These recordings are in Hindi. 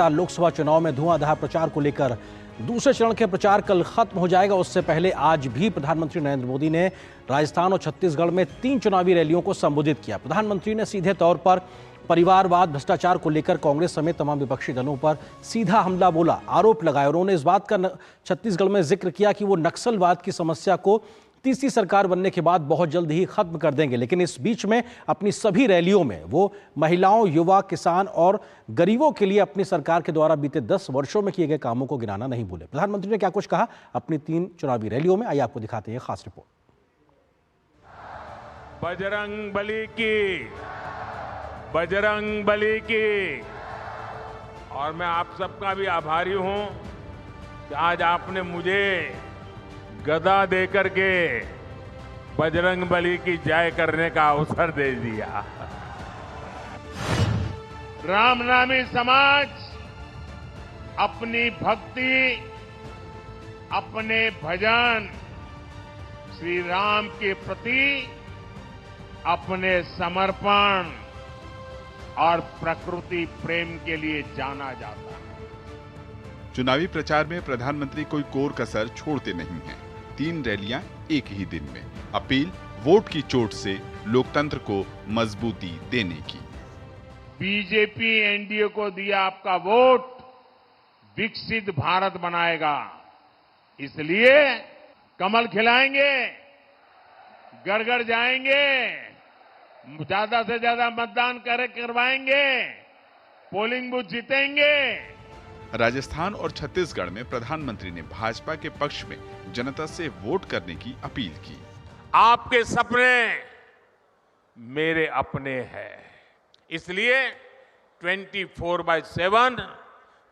लगातार लोकसभा चुनाव में धुआंधार प्रचार को लेकर दूसरे चरण के प्रचार कल खत्म हो जाएगा। उससे पहले आज भी प्रधानमंत्री नरेंद्र मोदी ने राजस्थान और छत्तीसगढ़ में 3 चुनावी रैलियों को संबोधित किया। प्रधानमंत्री ने सीधे तौर पर परिवारवाद, भ्रष्टाचार को लेकर कांग्रेस समेत तमाम विपक्षी दलों पर सीधा हमला बोला, आरोप लगाए। उन्होंने इस बात का छत्तीसगढ़ में जिक्र किया कि वो नक्सलवाद की समस्या को तीसरी सरकार बनने के बाद बहुत जल्द ही खत्म कर देंगे। लेकिन इस बीच में अपनी सभी रैलियों में वो महिलाओं, युवा, किसान और गरीबों के लिए अपनी सरकार के द्वारा बीते 10 वर्षों में किए गए कामों को गिनाना नहीं भूले। प्रधानमंत्री ने क्या कुछ कहा अपनी 3 चुनावी रैलियों में, आइए आपको दिखाते हैं खास रिपोर्ट। बजरंग बली की, बजरंग बली की। और मैं आप सबका भी आभारी हूं कि आज आपने मुझे गदा देकर के बजरंग बली की जय करने का अवसर दे दिया। रामनामी समाज अपनी भक्ति, अपने भजन श्री राम के प्रति अपने समर्पण और प्रकृति प्रेम के लिए जाना जाता है। चुनावी प्रचार में प्रधानमंत्री कोई कोर कसर छोड़ते नहीं हैं। 3 रैलियां एक ही दिन में। अपील वोट की चोट से लोकतंत्र को मजबूती देने की। बीजेपी एनडीए को दिया आपका वोट विकसित भारत बनाएगा, इसलिए कमल खिलाएंगे, घर घर जाएंगे, ज्यादा से ज्यादा मतदान करवाएंगे, पोलिंग बूथ जीतेंगे। राजस्थान और छत्तीसगढ़ में प्रधानमंत्री ने भाजपा के पक्ष में जनता से वोट करने की अपील की। आपके सपने मेरे अपने हैं, इसलिए 24/7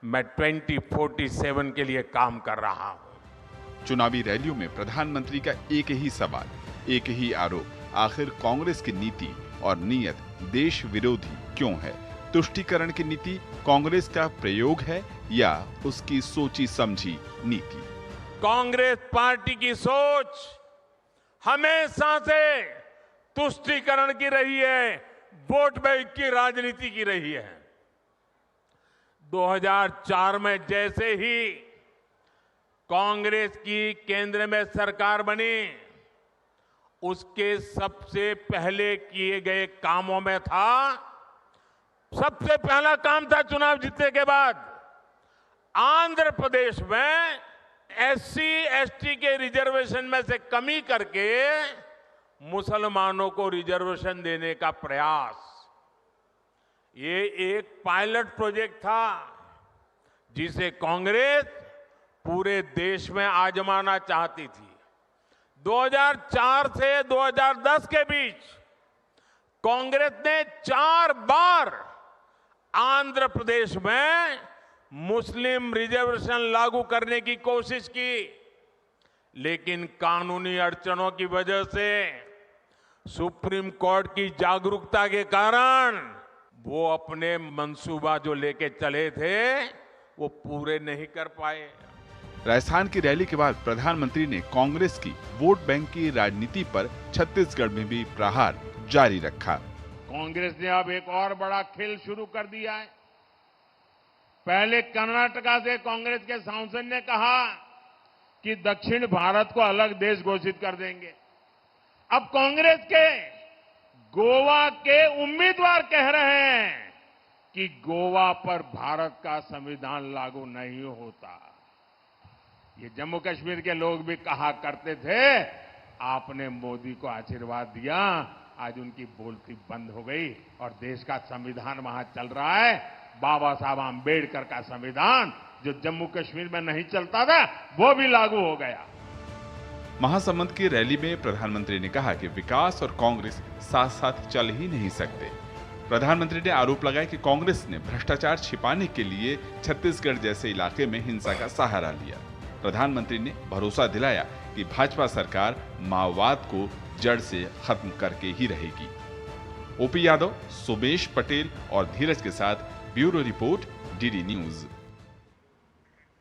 मैं 2047 के लिए काम कर रहा हूं। चुनावी रैलियों में प्रधानमंत्री का एक ही सवाल, एक ही आरोप, आखिर कांग्रेस की नीति और नीयत देश विरोधी क्यों है? तुष्टीकरण की नीति कांग्रेस का प्रयोग है या उसकी सोची समझी नीति? कांग्रेस पार्टी की सोच हमेशा से तुष्टीकरण की रही है, वोट बैंक की राजनीति की रही है। 2004 में जैसे ही कांग्रेस की केंद्र में सरकार बनी, उसके सबसे पहले किए गए कामों में था, सबसे पहला काम था चुनाव जीतने के बाद आंध्र प्रदेश में एससी एसटी के रिजर्वेशन में से कमी करके मुसलमानों को रिजर्वेशन देने का प्रयास। ये एक पायलट प्रोजेक्ट था जिसे कांग्रेस पूरे देश में आजमाना चाहती थी। 2004 से 2010 के बीच कांग्रेस ने 4 बार आंध्र प्रदेश में मुस्लिम रिजर्वेशन लागू करने की कोशिश की, लेकिन कानूनी अड़चनों की वजह से सुप्रीम कोर्ट की जागरूकता के कारण वो अपने मंसूबा जो लेके चले थे वो पूरे नहीं कर पाए। राजस्थान की रैली के बाद प्रधानमंत्री ने कांग्रेस की वोट बैंक की राजनीति पर छत्तीसगढ़ में भी प्रहार जारी रखा। कांग्रेस ने अब एक और बड़ा खेल शुरू कर दिया है। पहले कर्नाटका से कांग्रेस के सांसद ने कहा कि दक्षिण भारत को अलग देश घोषित कर देंगे। अब कांग्रेस के गोवा के उम्मीदवार कह रहे हैं कि गोवा पर भारत का संविधान लागू नहीं होता। ये जम्मू कश्मीर के लोग भी कहा करते थे, आपने मोदी को आशीर्वाद दिया, आज उनकी बोलती बंद हो गई और देश का संविधान वहां चल रहा है। बाबा साहब आंबेडकर का संविधान जो जम्मू कश्मीर में नहीं चलता था वो भी लागू हो गया। महासमुंद की रैली में प्रधानमंत्री ने कहा कि विकास और कांग्रेस साथ साथ चल ही नहीं सकते। प्रधानमंत्री ने आरोप लगाया कि कांग्रेस ने भ्रष्टाचार छिपाने के लिए छत्तीसगढ़ जैसे इलाके में हिंसा का सहारा लिया। प्रधानमंत्री ने भरोसा दिलाया कि भाजपा सरकार माओवाद को जड़ से खत्म करके ही रहेगी। ओपी यादव, सुमेश पटेल और धीरज के साथ ब्यूरो रिपोर्ट, डीडी न्यूज।